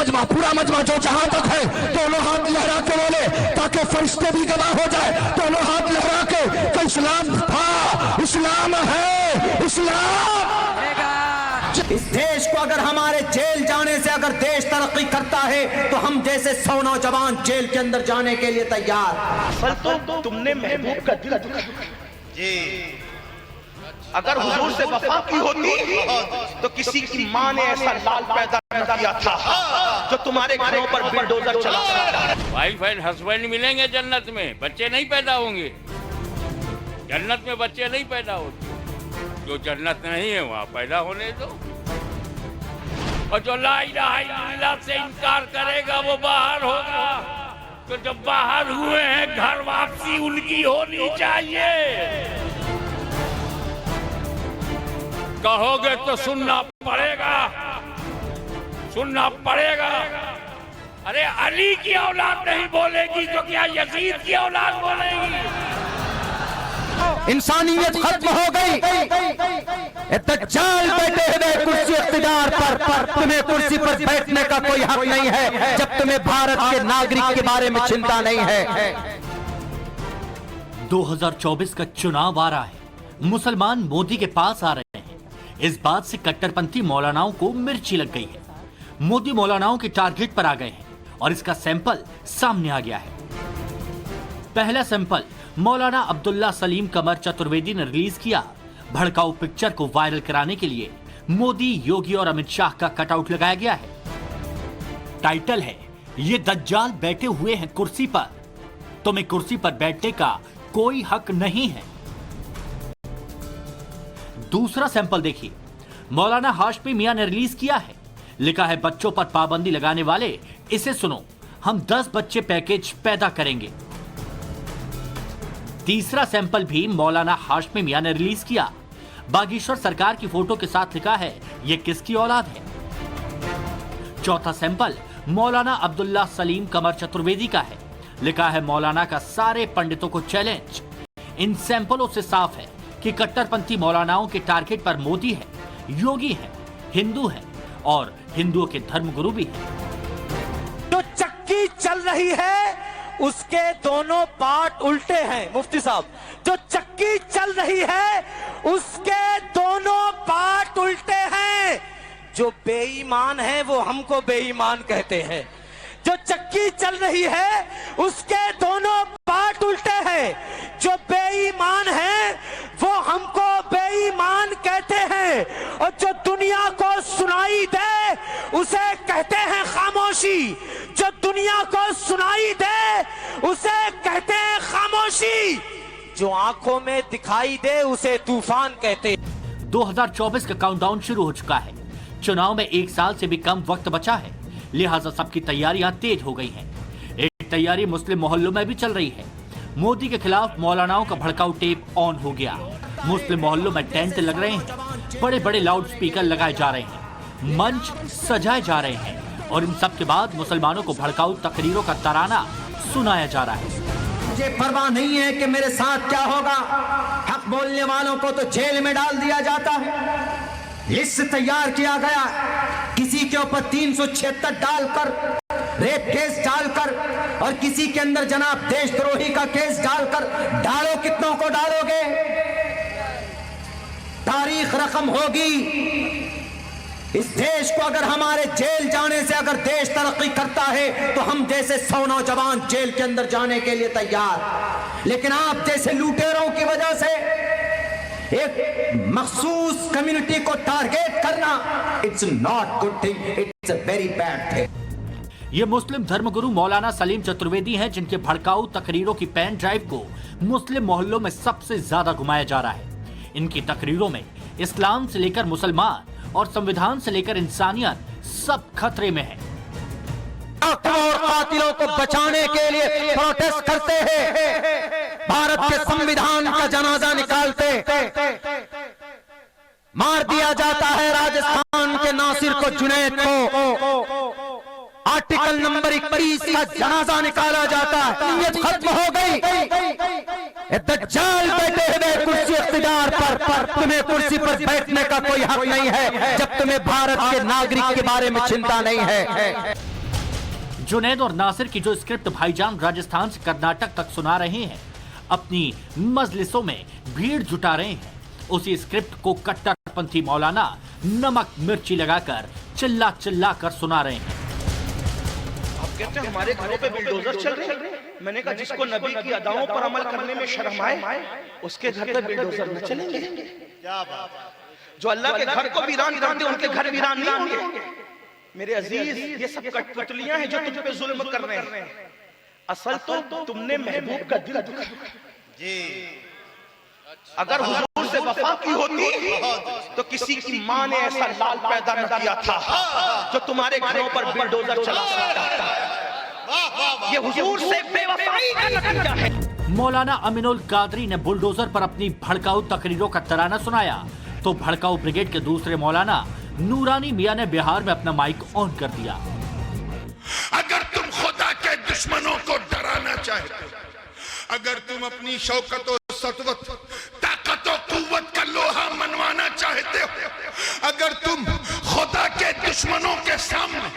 मजमा, पूरा मजमा जो जहां तक है दोनों हाथ लहरा के बोले, ताकि फरिश्ते भी गवाह हो जाए। दोनों हाथ लहरा के कि इस्लाम था, इस्लाम है, इस्लाम। इस देश को अगर हमारे जेल जाने से अगर देश तरक्की करता है तो हम जैसे 100 नौजवान जेल के अंदर जाने के लिए तैयार। तो तुमने महबूब का दिल दुखा जी। अगर हुजूर से वफा की होती तो किसी की माँ ने ऐसा लाल पैदा न किया था जो तुम्हारे घरों पर बुलडोजर चला। वाइफ एंड हस्बैंड मिलेंगे जन्नत में, बच्चे नहीं पैदा होंगे। जन्नत में बच्चे नहीं पैदा होते, जो जन्नत नहीं है वहाँ पैदा होने दो। और जो ला इलाहा इल्लल्लाह से इनकार करेगा वो बाहर होगा। तो जब बाहर हुए हैं घर वापसी उनकी होनी चाहिए। कहोगे तो सुनना पड़ेगा, सुनना पड़ेगा। अरे अली की औलाद नहीं बोलेगी तो क्या यजीद की औलाद बोलेगी? इंसानियत खत्म हो गई। दज्जाल बैठे हुए कुर्सी इख्तिदार पर, तुम्हें कुर्सी पर बैठने का कोई हक नहीं है जब तुम्हें भारत के नागरिक के बारे में चिंता नहीं है। 2024 का चुनाव आ रहा है, मुसलमान मोदी के पास आ रहे हैं। इस बात से कट्टरपंथी मौलानाओं को मिर्ची लग गई है। मोदी मौलानाओं के टारगेट पर आ गए हैं और इसका सैंपल सामने आ गया है। पहला सैंपल मौलाना अब्दुल्ला सलीम कमर चतुर्वेदी ने रिलीज किया। भड़काऊ पिक्चर को वायरल कराने के लिए मोदी, योगी और अमित शाह का कटआउट लगाया गया है। टाइटल है, ये दज्जाल बैठे हुए हैं कुर्सी पर, तुम्हें कुर्सी पर बैठने का कोई हक नहीं है। दूसरा सैंपल देखिए, मौलाना हाशमी मियां ने रिलीज किया है। लिखा है, बच्चों पर पाबंदी लगाने वाले इसे सुनो, हम 10 बच्चे पैकेज पैदा करेंगे। तीसरा सैंपल भी मौलाना हाशमी मियां ने रिलीज किया। बागेश्वर सरकार की फोटो के साथ लिखा है, यह किसकी औलाद है। चौथा सैंपल मौलाना अब्दुल्ला सलीम कमर चतुर्वेदी का है। लिखा है, मौलाना का सारे पंडितों को चैलेंज। इन सैंपलों से साफ है कि कट्टरपंथी मौलानाओं के टारगेट पर मोदी है, योगी है, हिंदू है और हिंदुओं के धर्मगुरु भी है। जो चक्की चल रही है उसके दोनों पार्ट उल्टे हैं मुफ्ती साहब। जो चक्की चल रही है उसके दोनों पार्ट उल्टे हैं। जो बेईमान है वो हमको बेईमान कहते हैं। जो चक्की चल रही है उसके दोनों पार्ट उल्टे हैं। जो बेईमान है वो हमको बेईमान कहते हैं। और जो दुनिया को सुनाई दे उसे कहते हैं खामोशी। जो दुनिया को सुनाई दे उसे कहते हैं खामोशी। जो आंखों में दिखाई दे उसे तूफान कहते हैं। 2024 का काउंटडाउन शुरू हो चुका है। चुनाव में 1 साल से भी कम वक्त बचा है, लिहाजा सबकी तैयारियां तेज हो गई हैं। एक तैयारी मुस्लिम मोहल्लों में भी चल रही है। मोदी के खिलाफ मौलानाओं का भड़काऊ टेप ऑन हो गया। मुस्लिम मोहल्लों में टेंट लग रहे हैं, बड़े बड़े लाउड स्पीकर लगाए जा रहे हैं, मंच सजाए जा रहे हैं और इन सब के बाद मुसलमानों को भड़काऊ तकरीरों का तराना सुनाया जा रहा है। मुझे परवाह नहीं है कि मेरे साथ क्या होगा। हक बोलने वालों को तो जेल में डाल दिया जाता है। लिस्ट तैयार किया गया, किसी के ऊपर 376 डालकर, रेप केस डालकर और किसी के अंदर जनाब देशद्रोही का केस डालकर डालो। कितनों को डालोगे? तारीख रकम होगी। इस देश को अगर हमारे जेल जाने से अगर देश तरक्की करता है तो हम जैसे 100 नौजवान जेल के अंदर जाने के लिए तैयार। लेकिन आप जैसे लुटेरों की वजह से एक मखसूस कम्युनिटी को टारगेट करना, it's not good thing, it's a very bad thing. ये मुस्लिम धर्मगुरु मौलाना सलीम चतुर्वेदी हैं, जिनके भड़काऊ तकरीरों की पेन ड्राइव को मुस्लिम मोहल्लों में सबसे ज्यादा घुमाया जा रहा है। इनकी तकरीरों में इस्लाम से लेकर मुसलमान और संविधान से लेकर इंसानियत सब खतरे में है। और कातिलों को बचाने के लिए प्रोटेस्ट करते हैं, भारत के संविधान का जनाजा निकालते, मार दिया जाता है राजस्थान के नासिर को, जुनैद को। आर्टिकल नंबर 21 का जनाजा निकाला जाता है। नीयत खत्म हो गई। दज्जाल बैठे हुए कुर्सी इख्तिदार पर, तुम्हें कुर्सी पर बैठने का कोई हक नहीं है जब तुम्हें भारत के नागरिक के बारे में चिंता नहीं है। जुनैद और नासिर की जो स्क्रिप्ट भाईजान राजस्थान से कर्नाटक तक सुना रहे हैं, अपनी मजलिसों में भीड़ जुटा रहे हैं, उसी स्क्रिप्ट को कट्टरपंथी मौलाना नमक मिर्ची लगाकर चिल्ला चिल्ला कर सुना रहे हैं। आप कहते हैं हमारे घरों पे बिल्डोजर चल रहे हैं। मैंने कहा जिसको नबी की अदाओं पर अमल करने में शर्म आए उसके घर पे बिल्डोजर न चलेंगे। क्या बात। जो अल्लाह के घर को वीरान कर दे उनके घर वीरान नहीं होंगे। मेरे अजीज, ये सब कठपुतलियां हैं जो तुम पे जुल्म कर रहे हैं। असल तो तुमने महबूब का दिल दुखा जी। अगर हुजूर से वफा की होती तो किसी की मां ने ऐसा लाल पैदा न किया था जो तुम्हारे घरों पर बिल्डोजर चला सकता था। ये हुजूर से बेवफाई का नतीजा है। मौलाना अमीनुल कादरी ने बुलडोजर पर अपनी भड़काऊ तकरीरों का तराना सुनाया तो भड़काऊ ब्रिगेड के दूसरे मौलाना नूरानी मियां ने बिहार में अपना माइक ऑन कर दिया। अगर तुम खुदा के दुश्मनों को डराना चाहते हो, अगर तुम अपनी शौकत और सतवत, ताकत और कुव्वत का लोहा मनवाना चाहते हो, अगर तुम खुदा के दुश्मनों के सामने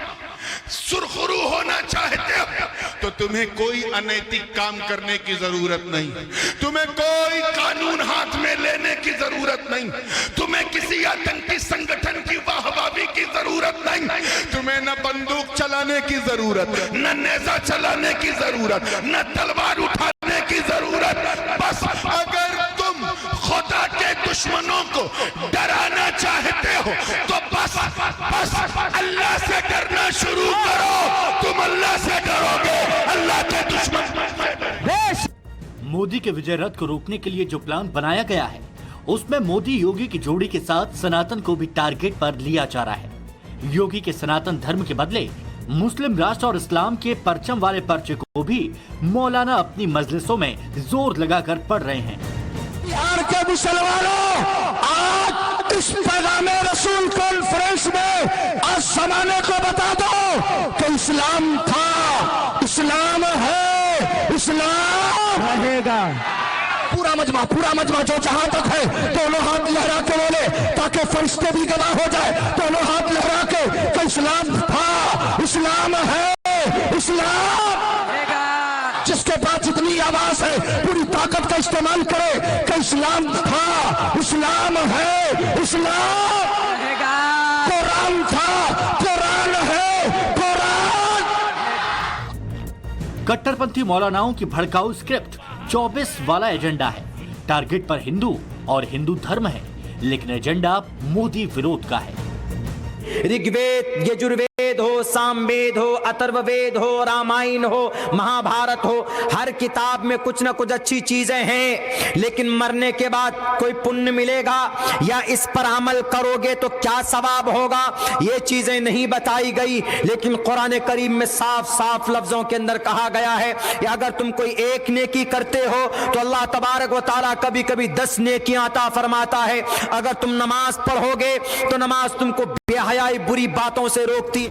सुरखरू होना चाहते हो, तो तुम्हें कोई अनैतिक काम करने की जरूरत नहीं, तुम्हें कोई कानून हाथ में लेने की जरूरत नहीं, तुम्हें किसी आतंकी संगठन की वाहवाही की जरूरत नहीं, तुम्हें न बंदूक चलाने की जरूरत, न नेजा चलाने की जरूरत, न तलवार उठाने की जरूरत। बस अगर तुम खुदा के दुश्मनों को डराना चाहते हो तो बस अल्लाह से डरना शुरू करो। तुम अल्लाह से डरोगे, अल्लाह के दुश्मन। मोदी के विजय रथ को रोकने के लिए जो प्लान बनाया गया है, उसमें मोदी योगी की जोड़ी के साथ सनातन को भी टारगेट पर लिया जा रहा है। योगी के सनातन धर्म के बदले मुस्लिम राष्ट्र और इस्लाम के परचम वाले पर्चे को भी मौलाना अपनी मजलिसों में जोर लगाकर पढ़ रहे हैं। बिहार के मुसलमानों, आज इस पैगाम रसूल कॉन्फ्रेंस में आज जमाने को बता दो कि इस्लाम था, इस्लाम है, इस्लाम रहेगा। पूरा मजमा जो जहां तक है दोनों हाथ लहरा के बोले ताकि फरिश्ते भी गवाह हो जाए। दोनों हाथ लहरा के इस्लाम था, इस्लाम है, इस्लाम। जिसके पास जितनी आवाज है पूरी ताकत का इस्तेमाल करे कि इस्लाम था, इस्लाम है, इस्लाम। कुरान था, कुरान है, कुरान। कट्टरपंथी मौलानाओं की भड़काऊ स्क्रिप्ट 24 वाला एजेंडा है। टारगेट पर हिंदू और हिंदू धर्म है, लेकिन एजेंडा मोदी विरोध का है। ऋग्वेद, यजुर्वेद हो, सामवेद हो, अथर्ववेद हो, रामायण हो, महाभारत हो, हर किताब में कुछ ना कुछ अच्छी चीजें हैं, लेकिन मरने के बाद कोई पुण्य मिलेगा या इस पर अमल करोगे तो क्या सवाब होगा, ये चीजें नहीं बताई गई। लेकिन कुरान करीम में साफ साफ लफ्जों के अंदर कहा गया है कि अगर तुम कोई एक नेकी करते हो तो अल्लाह तबारक व तआला कभी कभी 10 नेकियां अता फरमाता है। अगर तुम नमाज पढ़ोगे तो नमाज तुमको बेहयाई बुरी बातों से रोकती।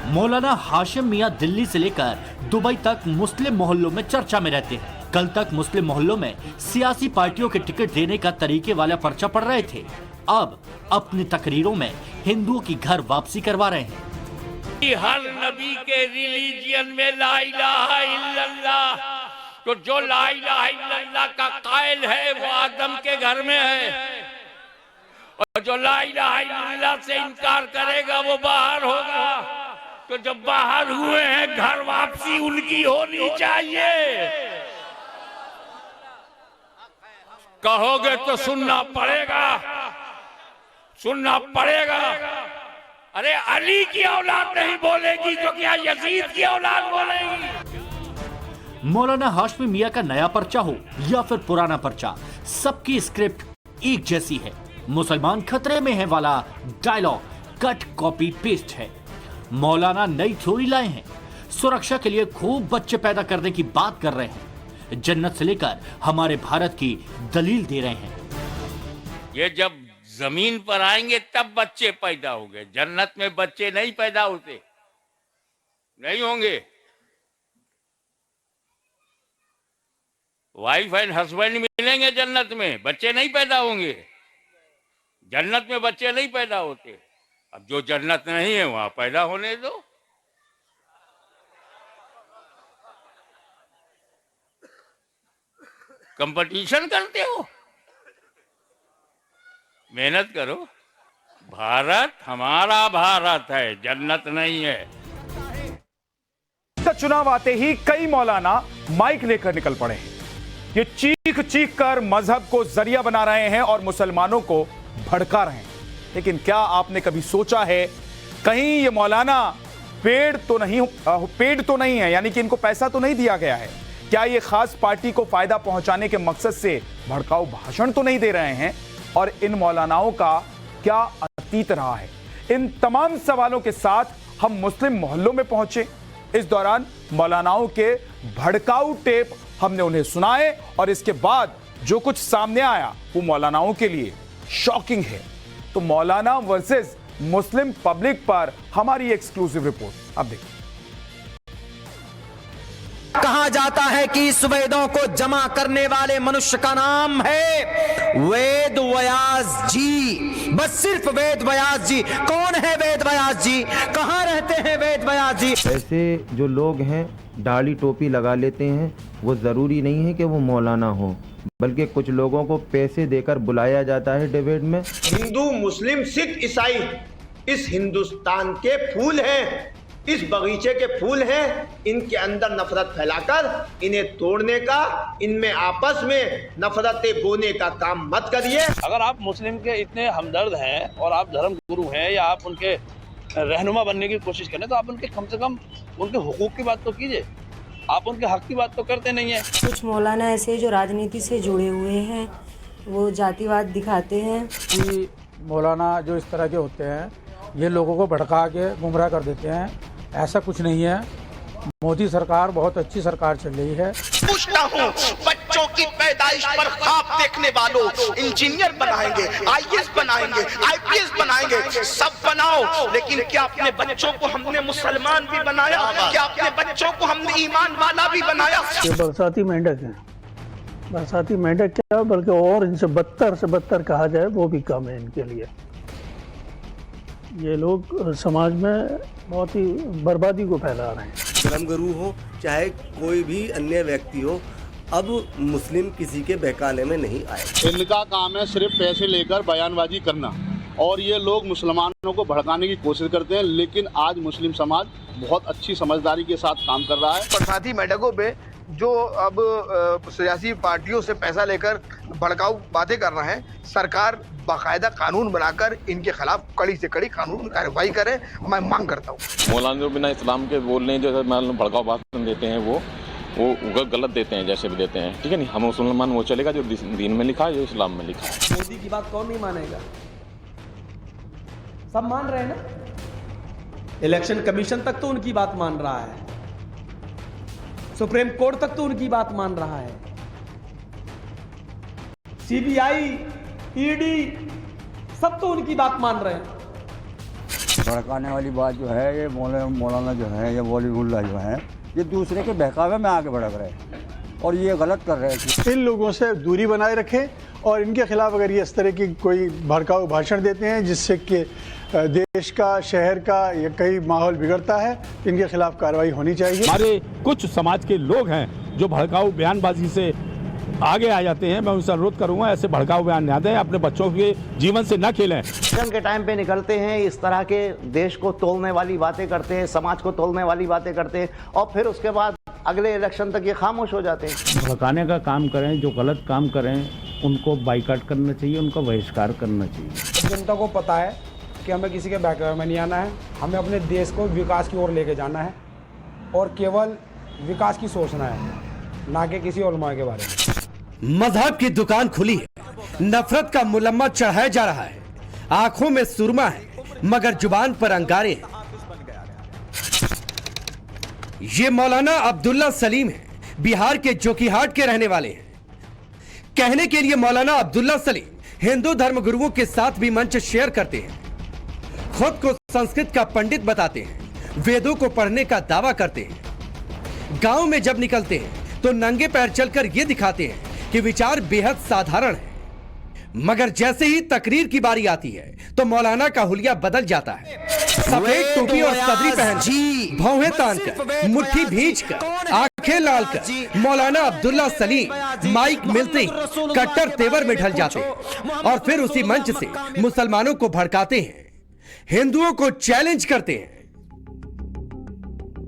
मौलाना हाशिम मियां दिल्ली से लेकर दुबई तक मुस्लिम मोहल्लों में चर्चा में रहते हैं। कल तक मुस्लिम मोहल्लों में सियासी पार्टियों के टिकट देने का तरीके वाला पर्चा पड़ रहे थे, अब अपनी तकरीरों में हिंदुओं की घर वापसी करवा रहे हैं। हर नबी के रिलीजियन में ला इलाहा इल्लल्लाह, तो जो ला इलाहा इल्लल्लाह का कायल है वो आदम के घर में है, और जो ला इलाहा इल्लल्लाह से इनकार करेगा वो बाहर होगा। तो जब बाहर हुए हैं घर वापसी उनकी होनी चाहिए। कहोगे तो सुनना पड़ेगा, सुनना पड़ेगा। अरे अली की औलाद नहीं बोलेगी तो क्या यजीद की औलाद बोलेगी। मौलाना हाशमी मियां का नया पर्चा हो या फिर पुराना पर्चा, सबकी स्क्रिप्ट एक जैसी है। मुसलमान खतरे में है वाला डायलॉग कट कॉपी पेस्ट है। मौलाना नई थ्योरी लाए हैं, सुरक्षा के लिए खूब बच्चे पैदा करने की बात कर रहे हैं, जन्नत से लेकर हमारे भारत की दलील दे रहे हैं। ये जब जमीन पर आएंगे तब बच्चे पैदा होंगे, जन्नत में बच्चे नहीं पैदा होते, नहीं होंगे। वाइफ एंड हस्बैंड मिलेंगे जन्नत में, बच्चे नहीं पैदा होंगे, जन्नत में बच्चे नहीं पैदा होते। अब जो जन्नत नहीं है वहां पैदा होने दो। कंपटीशन करते हो? मेहनत करो। भारत हमारा भारत है, जन्नत नहीं है। चुनाव आते ही कई मौलाना माइक लेकर निकल पड़े हैं। ये चीख चीख कर मजहब को जरिया बना रहे हैं और मुसलमानों को भड़का रहे हैं। लेकिन क्या आपने कभी सोचा है कहीं ये मौलाना पेड तो नहीं है, यानी कि इनको पैसा तो नहीं दिया गया है? क्या ये खास पार्टी को फायदा पहुंचाने के मकसद से भड़काऊ भाषण तो नहीं दे रहे हैं? और इन मौलानाओं का क्या अतीत रहा है? इन तमाम सवालों के साथ हम मुस्लिम मोहल्लों में पहुंचे। इस दौरान मौलानाओं के भड़काऊ टेप हमने उन्हें सुनाए और इसके बाद जो कुछ सामने आया वो मौलानाओं के लिए शॉकिंग है। तो मौलाना वर्सेस मुस्लिम पब्लिक पर हमारी एक्सक्लूसिव रिपोर्ट अब देखिए। कहा जाता है कि इस वेदों को जमा करने वाले मनुष्य का नाम है वेद व्यास जी। बस सिर्फ वेद व्यास जी। कौन है वेद व्यास जी? कहां रहते हैं वेद व्यास जी? ऐसे जो लोग हैं दाढ़ी टोपी लगा लेते हैं, वो जरूरी नहीं है कि वो मौलाना हो, बल्कि कुछ लोगों को पैसे देकर बुलाया जाता है डिबेट में। हिंदू, मुस्लिम, सिख, ईसाई इस हिंदुस्तान के फूल हैं, इस बगीचे के फूल हैं। इनके अंदर नफरत फैलाकर इन्हें तोड़ने का, इनमें आपस में नफरतें बोने का काम मत करिए। अगर आप मुस्लिम के इतने हमदर्द हैं और आप धर्म गुरु हैं या आप उनके रहनुमा बनने की कोशिश करें तो आप उनके कम से कम उनके हुकूक की बात तो कीजिए। आप उनके हक की बात तो करते नहीं है। कुछ मौलाना ऐसे जो राजनीति से जुड़े हुए हैं, वो जातिवाद दिखाते हैं। कि मौलाना जो इस तरह के होते हैं ये लोगों को भड़का के गुमराह कर देते हैं, ऐसा कुछ नहीं है। मोदी सरकार बहुत अच्छी सरकार चल रही है। पूछता हूँ, बच्चों की पैदाइश पर ख्वाब देखने वालों, इंजीनियर बनाएंगे, आईएएस बनाएंगे, आईपीएस बनाएंगे, सब बनाओ, लेकिन क्या अपने बच्चों को हमने मुसलमान भी बनाया? क्या अपने बच्चों को हमने ईमान वाला भी बनाया? ये बरसाती मेंढक है, बरसाती मेंढक क्या बल्कि और इनसे बदतर से बदतर कहा जाए वो भी कम है इनके लिए। ये लोग समाज में बहुत ही बर्बादी को फैला रहे हैं। धर्म गुरु हो चाहे कोई भी अन्य व्यक्ति हो, अब मुस्लिम किसी के बहकाने में नहीं आए। इनका काम है सिर्फ पैसे लेकर बयानबाजी करना, और ये लोग मुसलमानों को भड़काने की कोशिश करते हैं। लेकिन आज मुस्लिम समाज बहुत अच्छी समझदारी के साथ काम कर रहा है। बरसाती मेंढकों पे जो अब सियासी पार्टियों से पैसा लेकर भड़काऊ बातें कर रहे हैं, सरकार बाकायदा कानून बनाकर इनके खिलाफ कड़ी से कड़ी कानून कार्रवाई करे, मैं मांग करता हूँ। मौलाना जो बिना इस्लाम के बोल रहे हैं, जो भड़काऊ भाषण देते हैं वो गलत देते हैं, जैसे भी देते हैं, ठीक है नहीं। हम मुसलमान वो चलेगा जो दीन में लिखा है, जो इस्लाम में लिखा है। मोदी की बात कौन नहीं मानेगा? सब मान रहे हैं ना। इलेक्शन कमीशन तक तो उनकी बात मान रहा है, सुप्रीम कोर्ट तक तो उनकी बात मान रहा है, सीबीआई, ईडी सब तो उनकी बात मान रहे हैं। भड़काने वाली बात जो है, ये मौलाना जो है, ये वलीउल्लाह जो है, ये दूसरे के बहकावे में आगे भड़क रहे हैं और ये गलत कर रहे हैं। इन लोगों से दूरी बनाए रखें और इनके खिलाफ अगर ये इस तरह की कोई भड़काऊ भाषण देते हैं जिससे कि देश का, शहर का या कई माहौल बिगड़ता है, इनके खिलाफ कार्रवाई होनी चाहिए। हमारे कुछ समाज के लोग हैं जो भड़काऊ बयानबाजी से आगे आ जाते हैं। मैं उनसे अनुरोध करूंगा ऐसे भड़काऊ बयान न दें, अपने बच्चों के जीवन से न खेलें। इलेक्शन के टाइम पे निकलते हैं, इस तरह के देश को तोड़ने वाली बातें करते हैं, समाज को तोड़ने वाली बातें करते हैं और फिर उसके बाद अगले इलेक्शन तक ये खामोश हो जाते हैं। भड़काने का काम करें, जो गलत काम करें उनको बाइकआउट करना चाहिए, उनका बहिष्कार करना चाहिए। जनता को पता है कि हमें किसी के बहकावे में नहीं आना है, हमें अपने देश को विकास की ओर लेके जाना है और केवल विकास की सोचना है, ना कि किसी उलमा के बारे में। मजहब की दुकान खुली है, नफरत का मुलम्मा चढ़ाया जा रहा है, आंखों में सुरमा है मगर जुबान पर अंगारे हैं। ये मौलाना अब्दुल्ला सलीम है, बिहार के जोकीहाट के रहने वाले हैं। कहने के लिए मौलाना अब्दुल्ला सलीम हिंदू धर्म गुरुओं के साथ भी मंच शेयर करते हैं, खुद को संस्कृत का पंडित बताते हैं, वेदों को पढ़ने का दावा करते हैं। गांव में जब निकलते हैं तो नंगे पैर चलकर यह दिखाते हैं कि विचार बेहद साधारण है, मगर जैसे ही तकरीर की बारी आती है तो मौलाना का हुलिया बदल जाता है। सफेद टोपी और सदरी पहन, भौहें तानकर, मुट्ठी भींचकर, आंखें लाल कर मौलाना अब्दुल्ला सलीम माइक मिलते ही कट्टर तेवर में ढल जाते हैं और फिर उसी मंच से मुसलमानों को भड़काते हैं, हिंदुओं को चैलेंज करते हैं।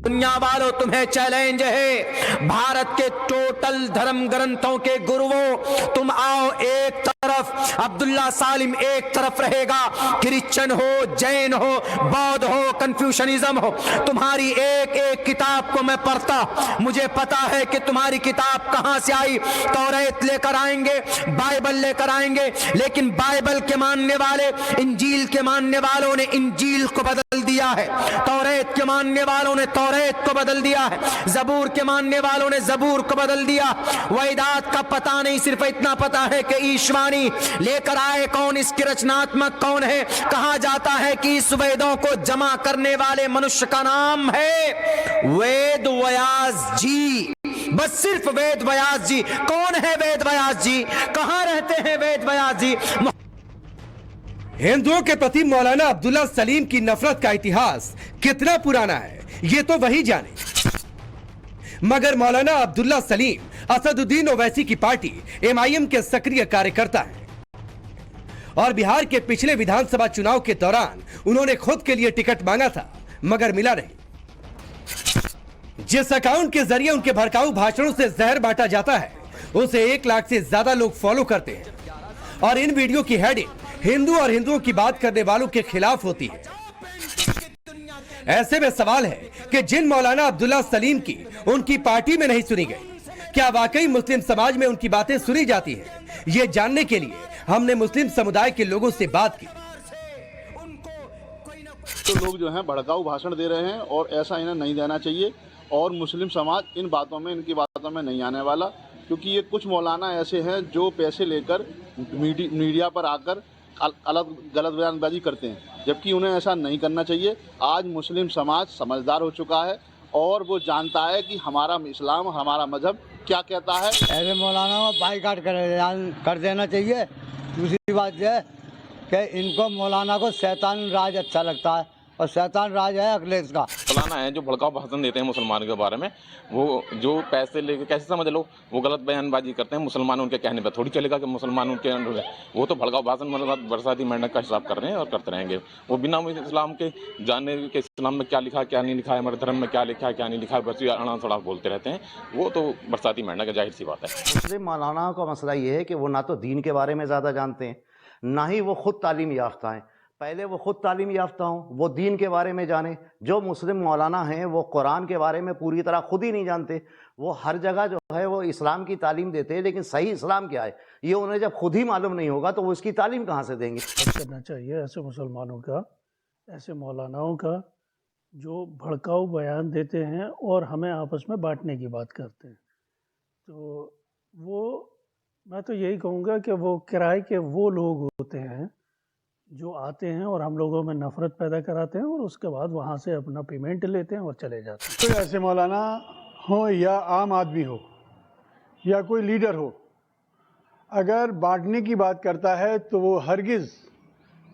दुनिया वालों, तुम्हें चैलेंज है, भारत के टोटल धर्म ग्रंथों के गुरुओं, तुम आओ एक तरफ, अब्दुल्ला सलीम एक तरफ रहेगा, क्रिश्चियन हो, जैन हो, बौद्ध हो, कन्फ्यूशनिज्म हो, तुम्हारी एक एक किताब को मैं पढ़ता, मुझे पता है कि तुम्हारी किताब कहां से आई। तौरात लेकर आएंगे, बाइबल लेकर आएंगे, लेकिन बाइबल के मानने वाले इंजील के मानने वालों ने इंजील को बदल दिया है, तौरात के मानने वालों ने तौरात को बदल दिया है, जबूर के मानने वालों ने जबूर को बदल दिया। वेदात का पता नहीं, सिर्फ इतना पता है कि ईश्वानी लेकर आए कौन, इसके रचनात्मक कौन है। कहा जाता है कि इस वेदों को जमा करने वाले मनुष्य का नाम है वेद व्यास जी, बस सिर्फ वेद व्यास जी। कौन है वेद व्यास जी, कहां रहते हैं वेद व्यास जी? हिंदुओं के प्रति मौलाना अब्दुल्ला सलीम की नफरत का इतिहास कितना पुराना है ये तो वही जाने। मगर मौलाना अब्दुल्ला सलीम असदुद्दीन ओवैसी की पार्टी MIM के सक्रिय कार्यकर्ता हैं और बिहार के पिछले विधानसभा चुनाव के दौरान उन्होंने खुद के लिए टिकट मांगा था मगर मिला नहीं। जिस अकाउंट के जरिए उनके भड़काऊ भाषणों से जहर बांटा जाता है उसे 1 लाख से ज्यादा लोग फॉलो करते हैं और इन वीडियो की हेडिंग हिंदू और हिंदुओं की बात करने वालों के खिलाफ होती है। ऐसे में सवाल है कि जिन मौलाना अब्दुल्ला सलीम की उनकी पार्टी में नहीं सुनी गई, क्या वाकई मुस्लिम समाज में उनकी बातें सुनी जाती हैं? ये जानने के लिए हमने मुस्लिम समुदाय के लोगों से बात की। तो लोग जो हैं भड़काऊ भाषण दे रहे हैं और ऐसा इन्हें नहीं देना चाहिए और मुस्लिम समाज इन बातों में, इनकी बातों में नहीं आने वाला, क्योंकि ये कुछ मौलाना ऐसे हैं जो पैसे लेकर मीडिया पर आकर गलत बयानबाजी करते हैं, जबकि उन्हें ऐसा नहीं करना चाहिए। आज मुस्लिम समाज समझदार हो चुका है और वो जानता है कि हमारा इस्लाम, हमारा मजहब क्या कहता है। ऐसे मौलाना को बाइकाट कर देना चाहिए। दूसरी बात यह कि इनको मौलाना को शैतान राज अच्छा लगता है और शैतान राज है अखिलेश का। मौलाना है जो भड़काऊ भाषण देते हैं मुसलमानों के बारे में, वो जो पैसे लेके कैसे समझ लो वो गलत बयानबाजी करते हैं। मुसलमान उनके कहने पर थोड़ी चलेगा कि मुसलमान उनके अंडर है। वो तो भड़काऊ भाषण मतलब बरसाती मेंढक का हिसाब कर रहे हैं और करते रहेंगे। वो बिना इस्लाम के जानने के इस्लाम में क्या लिखा क्या नहीं लिखा है, हमारे धर्म में क्या लिखा है क्या नहीं लिखा है, बस अड़ा सड़ा बोलते रहते हैं। वो तो बरसाती मेंढक है, जाहिर सी बात है। मुस्लिम मौलाना का मसला ये है कि वो ना तो दीन के बारे में ज़्यादा जानते हैं, ना ही वो खुद तालीम याफ्ता हैं। पहले वो खुद तालीम याफ्ता हों, वो दीन के बारे में जाने। जो मुस्लिम मौलाना हैं वो कुरान के बारे में पूरी तरह खुद ही नहीं जानते। वो हर जगह जो है वो इस्लाम की तालीम देते हैं, लेकिन सही इस्लाम क्या है ये उन्हें जब खुद ही मालूम नहीं होगा तो वो इसकी तालीम कहाँ से देंगे। करना चाहिए ऐसे मुसलमानों का, ऐसे मौलानाओं का जो भड़काऊ बयान देते हैं और हमें आपस में बांटने की बात करते हैं। तो वो मैं तो यही कहूँगा कि वो किराए के वो लोग होते हैं जो आते हैं और हम लोगों में नफरत पैदा कराते हैं और उसके बाद वहाँ से अपना पेमेंट लेते हैं और चले जाते हैं। तो ऐसे मौलाना हो या आम आदमी हो या कोई लीडर हो, अगर बांटने की बात करता है तो वो हरगिज़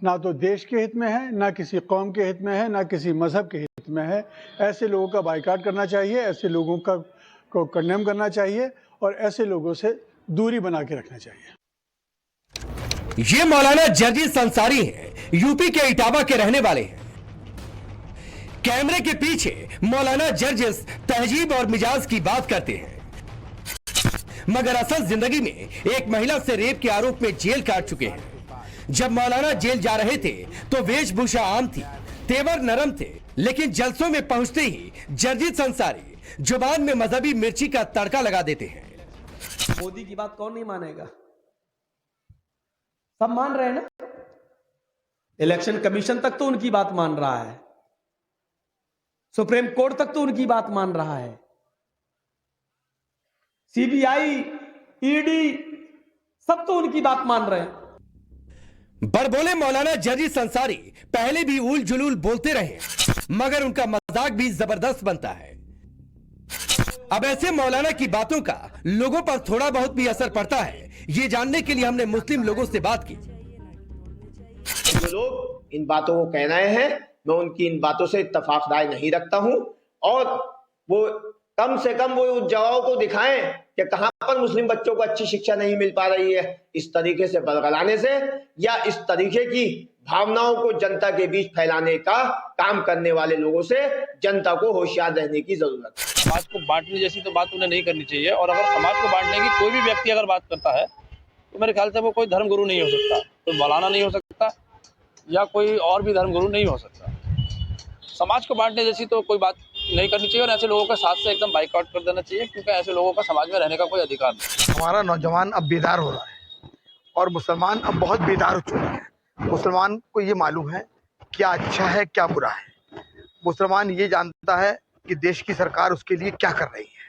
ना तो देश के हित में है, ना किसी कौम के हित में है, ना किसी मज़हब के हित में है। ऐसे लोगों का बाइकाट करना चाहिए, ऐसे लोगों को कंडेम करना चाहिए और ऐसे लोगों से दूरी बना के रखना चाहिए। ये मौलाना जर्जिस अंसारी हैं, यूपी के इटावा के रहने वाले हैं। कैमरे के पीछे मौलाना जर्जिस तहजीब और मिजाज की बात करते हैं, मगर असल जिंदगी में एक महिला से रेप के आरोप में जेल काट चुके हैं। जब मौलाना जेल जा रहे थे तो वेशभूषा आम थी, तेवर नरम थे, लेकिन जलसों में पहुंचते ही जर्जिस अंसारी जुबान में मजहबी मिर्ची का तड़का लगा देते हैं। मोदी की बात कौन नहीं मानेगा? सब मान रहे हैं ना। इलेक्शन कमीशन तक तो उनकी बात मान रहा है, सुप्रीम कोर्ट तक तो उनकी बात मान रहा है, सीबीआई, ईडी सब तो उनकी बात मान रहे हैं। बड़बोले मौलाना जर्जिस अंसारी पहले भी उल जुलूल बोलते रहे, मगर उनका मजाक भी जबरदस्त बनता है। अब ऐसे मौलाना की बातों का लोगों पर थोड़ा बहुत भी असर पड़ता है, ये जानने के लिए हमने मुस्लिम लोगों से बात की। जो लोग इन बातों को कह रहे हैं मैं उनकी इन बातों से इत्तेफाक राय नहीं रखता हूं, और वो कम से कम वो उस जगहों को दिखाएं कि कहां पर मुस्लिम बच्चों को अच्छी शिक्षा नहीं मिल पा रही है। इस तरीके से बरगलाने से या इस तरीके की भावनाओं को जनता के बीच फैलाने का काम करने वाले लोगों से जनता को होशियार रहने की जरूरत है। समाज को बांटने जैसी तो बात उन्हें नहीं करनी चाहिए, और अगर समाज को बांटने की कोई भी व्यक्ति अगर बात करता है तो मेरे ख्याल से वो कोई धर्मगुरु नहीं हो सकता, कोई मौलाना नहीं हो सकता, या कोई और भी धर्मगुरु नहीं हो सकता। समाज को बांटने जैसी तो कोई बात नहीं करनी चाहिए, और ऐसे लोगों के साथ से एकदम बाइकआउट कर देना चाहिए, क्योंकि ऐसे लोगों का समाज में रहने का कोई अधिकार नहीं। हमारा नौजवान अब बेदार हो रहा है, और मुसलमान अब बहुत बेदार हो चुके हैं। मुसलमान को ये मालूम है क्या अच्छा है क्या बुरा है। मुसलमान ये जानता है कि देश की सरकार उसके लिए क्या कर रही है।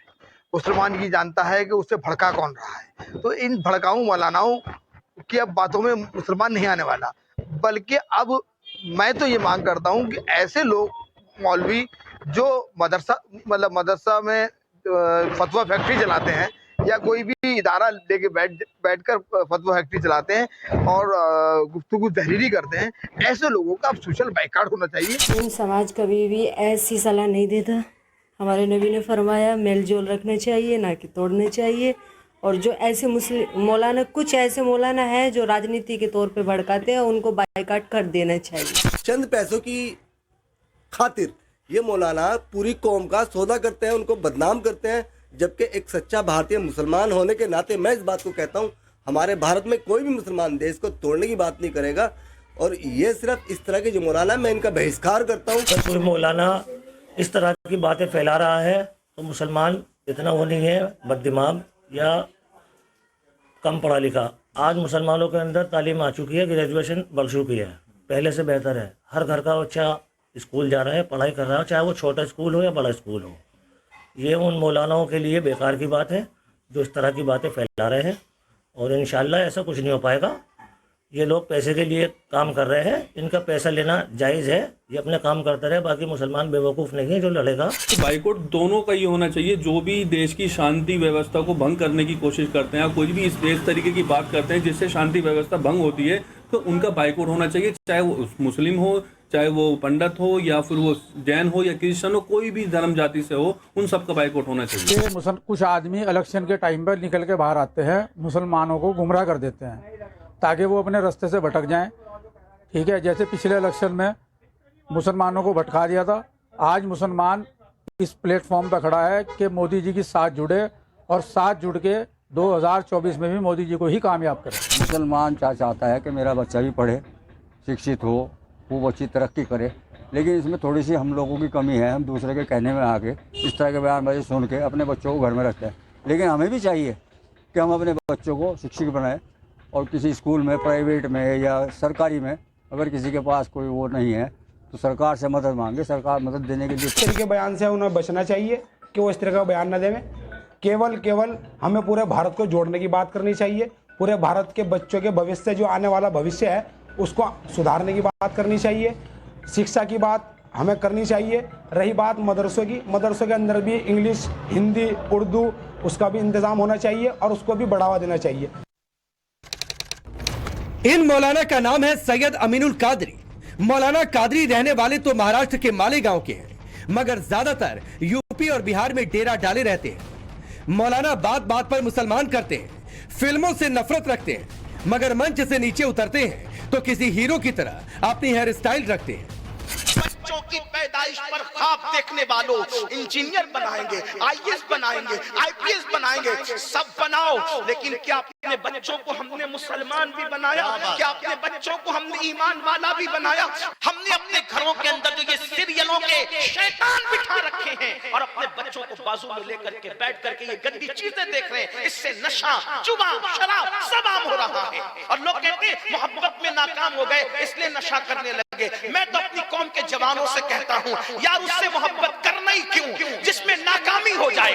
मुसलमान ये जानता है कि उसे भड़का कौन रहा है। तो इन भड़काऊ मौलानाओं की अब बातों में मुसलमान नहीं आने वाला, बल्कि अब मैं तो ये मांग करता हूँ कि ऐसे लोग मौलवी जो मदरसा में फतवा फैक्ट्री चलाते हैं या कोई भी इदारा लेके बैठकर फतवा फैक्ट्री चलाते हैं और गुफ्तगू तहरीरी करते हैं, ऐसे लोगों का अब सोशल बाइकआउट होना चाहिए। समाज कभी भी ऐसी सलाह नहीं देता। हमारे नबी ने फरमाया मेल जोल रखना चाहिए, ना कि तोड़ने चाहिए। और जो ऐसे मुस्लिम मौलाना, कुछ ऐसे मौलाना हैं जो राजनीति के तौर पे भड़काते हैं, उनको बाइकआउट कर देना चाहिए। चंद पैसों की खातिर ये मौलाना पूरी कौम का सौदा करते हैं, उनको बदनाम करते हैं। जबकि एक सच्चा भारतीय मुसलमान होने के नाते मैं इस बात को कहता हूँ, हमारे भारत में कोई भी मुसलमान देश को तोड़ने की बात नहीं करेगा। और ये सिर्फ इस तरह के जो मौलाना, मैं इनका बहिष्कार करता हूँ। अगर कोई मौलाना इस तरह की बातें फैला रहा है तो मुसलमान इतना वो नहीं है बददिमाग या कम पढ़ा लिखा। आज मुसलमानों के अंदर तालीम आ चुकी है, ग्रेजुएशन बढ़ चुकी है, पहले से बेहतर है। हर घर का बच्चा स्कूल जा रहा है, पढ़ाई कर रहा है, चाहे वो छोटा स्कूल हो या बड़ा स्कूल हो। ये उन मौलानाओं के लिए बेकार की बात है जो इस तरह की बातें फैला रहे हैं, और इंशाल्लाह ऐसा कुछ नहीं हो पाएगा। ये लोग पैसे के लिए काम कर रहे हैं, इनका पैसा लेना जायज़ है, ये अपने काम करते रहे। बाकी मुसलमान बेवकूफ़ नहीं है जो लड़ेगा। तो बाइकआउट दोनों का ये होना चाहिए, जो भी देश की शांति व्यवस्था को भंग करने की कोशिश करते हैं या कोई भी इस तरीके की बात करते हैं जिससे शांति व्यवस्था भंग होती है, तो उनका बाइकआउट होना चाहिए। चाहे वो मुस्लिम हो, चाहे वो पंडित हो, या फिर वो जैन हो या क्रिश्चियन हो, कोई भी धर्म जाति से हो, उन सब का बाइकआउट होना चाहिए। कुछ आदमी इलेक्शन के टाइम पर निकल के बाहर आते हैं, मुसलमानों को गुमराह कर देते हैं ताकि वो अपने रास्ते से भटक जाएं। ठीक है, जैसे पिछले इलेक्शन में मुसलमानों को भटका दिया था। आज मुसलमान इस प्लेटफॉर्म पर खड़ा है कि मोदी जी के साथ जुड़े, और साथ जुड़ के 2024 में भी मोदी जी को ही कामयाब करें। मुसलमान चाहता है कि मेरा बच्चा भी पढ़े, शिक्षित हो, खूब अच्छी तरक्की करे, लेकिन इसमें थोड़ी सी हम लोगों की कमी है। हम दूसरे के कहने में आके इस तरह के बयानबाजी सुन के अपने बच्चों को घर में रखते हैं। लेकिन हमें भी चाहिए कि हम अपने बच्चों को शिक्षित बनाएं, और किसी स्कूल में, प्राइवेट में या सरकारी में अगर किसी के पास कोई वो नहीं है तो सरकार से मदद मांगे, सरकार मदद देने के लिए। इस तरह के बयान से उन्हें बचना चाहिए कि वो इस तरह का बयान न देवें। केवल हमें पूरे भारत को जोड़ने की बात करनी चाहिए। पूरे भारत के बच्चों के भविष्य, जो आने वाला भविष्य है, उसको सुधारने की बात करनी चाहिए। शिक्षा की बात हमें करनी चाहिए। रही बात मदरसों की, मदरसों के अंदर भी इंग्लिश, हिंदी, उर्दू, उसका भी इंतजाम होना चाहिए और उसको भी बढ़ावा देना चाहिए। इन मौलाना का नाम है सैयद अमीनुल कादरी। मौलाना कादरी रहने वाले तो महाराष्ट्र के मालेगांव के हैं, मगर ज्यादातर यूपी और बिहार में डेरा डाले रहते हैं। मौलाना बात बात पर मुसलमान करते हैं, फिल्मों से नफरत रखते हैं, मगर मंच से नीचे उतरते हैं तो किसी हीरो की तरह अपनी हेयर स्टाइल रखते हैं। बच्चों की पैदाइश पर ख्वाब देखने वालों, इंजीनियर बनाएंगे, आईएएस बनाएंगे, आईपीएस बनाएंगे, सब बनाओ, लेकिन क्या अपने बच्चों को हमने मुसलमान भी बनाया? क्या अपने बच्चों को हमने ईमान वाला भी बनाया? हमने अपने घरों के अंदर जो ये सीरियलों के शैतान बिठा रखे हैं और अपने बच्चों को बाजू में लेकर के बैठ करके ये गंदी चीजें देख रहे हैं। इससे नशा, जुआ, शराब सब आम हो रहा है, और लोग कहते हैं मोहब्बत में नाकाम हो गए इसलिए नशा करने लगे। मैं तो अपनी कौम के जवानों से कहता हूं, यार उससे मोहब्बत करना ही क्यों जिसमें नाकामी हो जाए?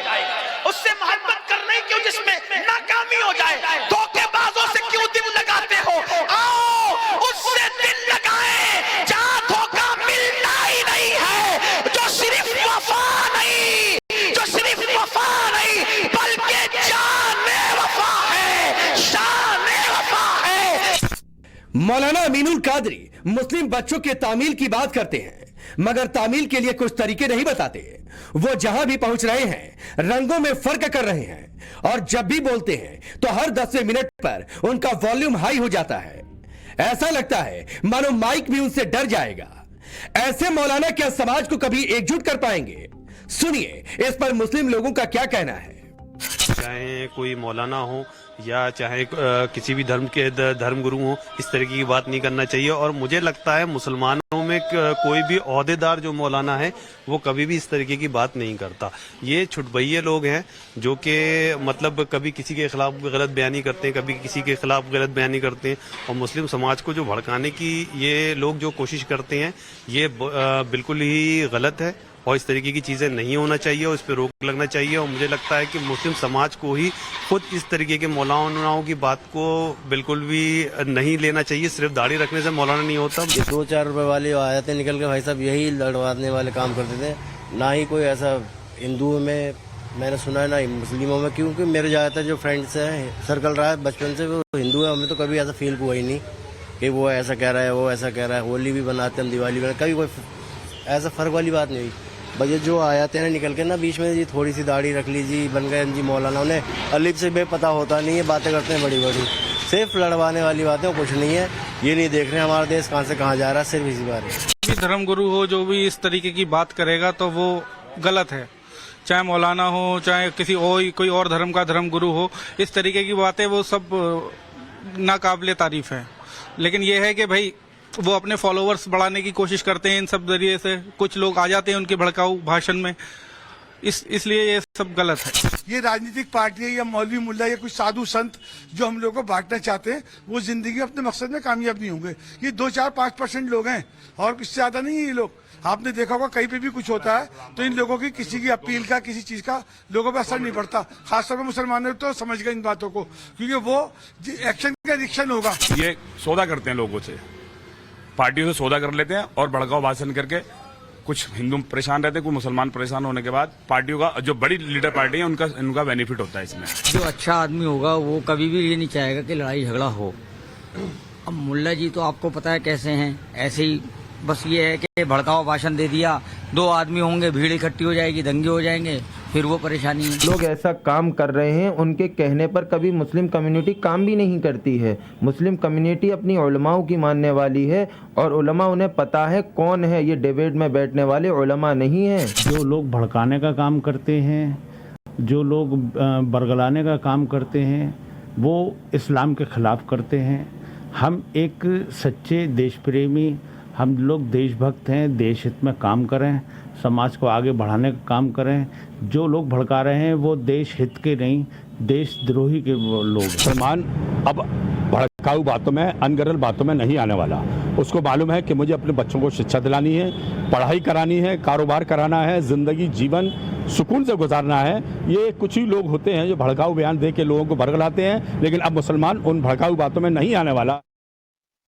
उससे मोहब्बत करना ही क्यों जिसमें नाकामी हो जाए? धोखेबाजों से क्यों दिल लगाते हो? आओ उससे दिल लगाएं जहां धोखा मिलना ही नहीं है, जो सिर्फ वफा नहीं, जो सिर्फ वफा नहीं बल्कि जाने वफा है, शाने वफा है। मौलाना अमीनुल कादरी मुस्लिम बच्चों के तामील की बात करते हैं, मगर तामील के लिए कुछ तरीके नहीं बताते। वो जहां भी पहुंच रहे हैं रंगों में फर्क कर रहे हैं और जब भी बोलते हैं तो हर 10वें मिनट पर उनका वॉल्यूम हाई हो जाता है। ऐसा लगता है मानो माइक भी उनसे डर जाएगा। ऐसे मौलाना क्या समाज को कभी एकजुट कर पाएंगे? सुनिए इस पर मुस्लिम लोगों का क्या कहना है। चाहे कोई मौलाना हो या चाहे किसी भी धर्म के धर्मगुरु हो, इस तरीके की बात नहीं करना चाहिए। और मुझे लगता है मुसलमानों में कोई भी ओहदेदार जो मौलाना है वो कभी भी इस तरीके की बात नहीं करता। ये छुटभइये लोग हैं जो कि मतलब कभी किसी के खिलाफ गलत बयानी करते हैं, कभी किसी के खिलाफ गलत बयानी करते हैं। और मुस्लिम समाज को जो भड़काने की ये लोग जो कोशिश करते हैं ये बिल्कुल ही गलत है और इस तरीके की चीज़ें नहीं होना चाहिए और इस पर रोक लगना चाहिए। और मुझे लगता है कि मुस्लिम समाज को ही खुद इस तरीके के मौलानाओं की बात को बिल्कुल भी नहीं लेना चाहिए। सिर्फ दाढ़ी रखने से मौलाना नहीं होता। ये 2-4 रुपए वाली आयतें निकल के भाई साहब यही लड़वाने वाले काम करते थे। ना ही कोई ऐसा हिंदुओं में मैंने सुना है ना ही मुस्लिमों में, क्योंकि मेरे ज़्यादातर जो फ्रेंड्स हैं सर्कल रहा है बचपन से वो हिंदू है। हमें तो कभी ऐसा फील हुआ ही नहीं कि वो ऐसा कह रहा है वो ऐसा कह रहा है। होली भी बनाते हैं, दिवाली बनाते, कभी कोई ऐसा फ़र्क वाली बात नहीं हुई। बजे जो आयतें ना निकल के ना बीच में जी थोड़ी सी दाढ़ी रख लीजिए बन गए जी मौलाना। उन्हें अलिफ से बेपता होता नहीं है, बातें करते हैं बड़ी बड़ी, सिर्फ लड़वाने वाली बातें, कुछ नहीं है। ये नहीं देख रहे हमारा देश कहाँ से कहाँ जा रहा है, सिर्फ इसी बारे। धर्मगुरु हो जो भी इस तरीके की बात करेगा तो वो गलत है, चाहे मौलाना हो चाहे किसी और कोई और धर्म का धर्मगुरु हो। इस तरीके की बातें वो सब नाकाबिले तारीफ है। लेकिन ये है कि भाई वो अपने फॉलोअर्स बढ़ाने की कोशिश करते हैं इन सब जरिए से। कुछ लोग आ जाते हैं उनके भड़काऊ भाषण में, इसलिए ये सब गलत है। ये राजनीतिक पार्टी या मौलवी मुल्ला या कुछ साधु संत जो हम लोगों को बांटना चाहते हैं वो जिंदगी में अपने मकसद में कामयाब नहीं होंगे। ये 2-4-5% लोग हैं और कुछ ज्यादा नहीं है ये लोग। आपने देखा होगा कहीं पे भी कुछ होता है तो इन लोगों की किसी की अपील का किसी चीज का लोगों पर असर नहीं पड़ता। खासतौर पर मुसलमानों तो समझ गए इन बातों को, क्योंकि वो एक्शन का रिएक्शन होगा। ये सौदा करते हैं लोगों से, पार्टियों से सौदा कर लेते हैं और भड़काऊ भाषण करके कुछ हिंदू परेशान रहते हैं, कुछ मुसलमान परेशान होने के बाद पार्टियों का जो बड़ी लीडर पार्टी है उनका बेनिफिट होता है इसमें। जो अच्छा आदमी होगा वो कभी भी ये नहीं चाहेगा कि लड़ाई झगड़ा हो। अब मुल्ला जी तो आपको पता है कैसे हैं, ऐसे ही बस ये है कि भड़काऊ भाषण दे दिया, 2 आदमी होंगे, भीड़ इकट्ठी हो जाएगी, दंगे हो जाएंगे, फिर वो परेशानी है। लोग ऐसा काम कर रहे हैं, उनके कहने पर कभी मुस्लिम कम्युनिटी काम भी नहीं करती है। मुस्लिम कम्युनिटी अपनी उलमाओं की मानने वाली है और उलमा उन्हें पता है कौन है, ये डिबेट में बैठने वाले उलमा नहीं हैं। जो लोग भड़काने का काम करते हैं, जो लोग बरगलाने का काम करते हैं, वो इस्लाम के खिलाफ करते हैं। हम एक सच्चे देश प्रेमी, हम लोग देशभक्त हैं, देश हित में काम करें, समाज को आगे बढ़ाने का काम करें। जो लोग भड़का रहे हैं वो देश हित के नहीं, देशद्रोही के लोग। मुसलमान अब भड़काऊ बातों में, अनगरल बातों में नहीं आने वाला। उसको मालूम है कि मुझे अपने बच्चों को शिक्षा दिलानी है, पढ़ाई करानी है, कारोबार कराना है, जिंदगी जीवन सुकून से गुजारना है। ये कुछ ही लोग होते हैं जो भड़काऊ बयान दे के लोगों को बरगलाते हैं, लेकिन अब मुसलमान उन भड़काऊ बातों में नहीं आने वाला।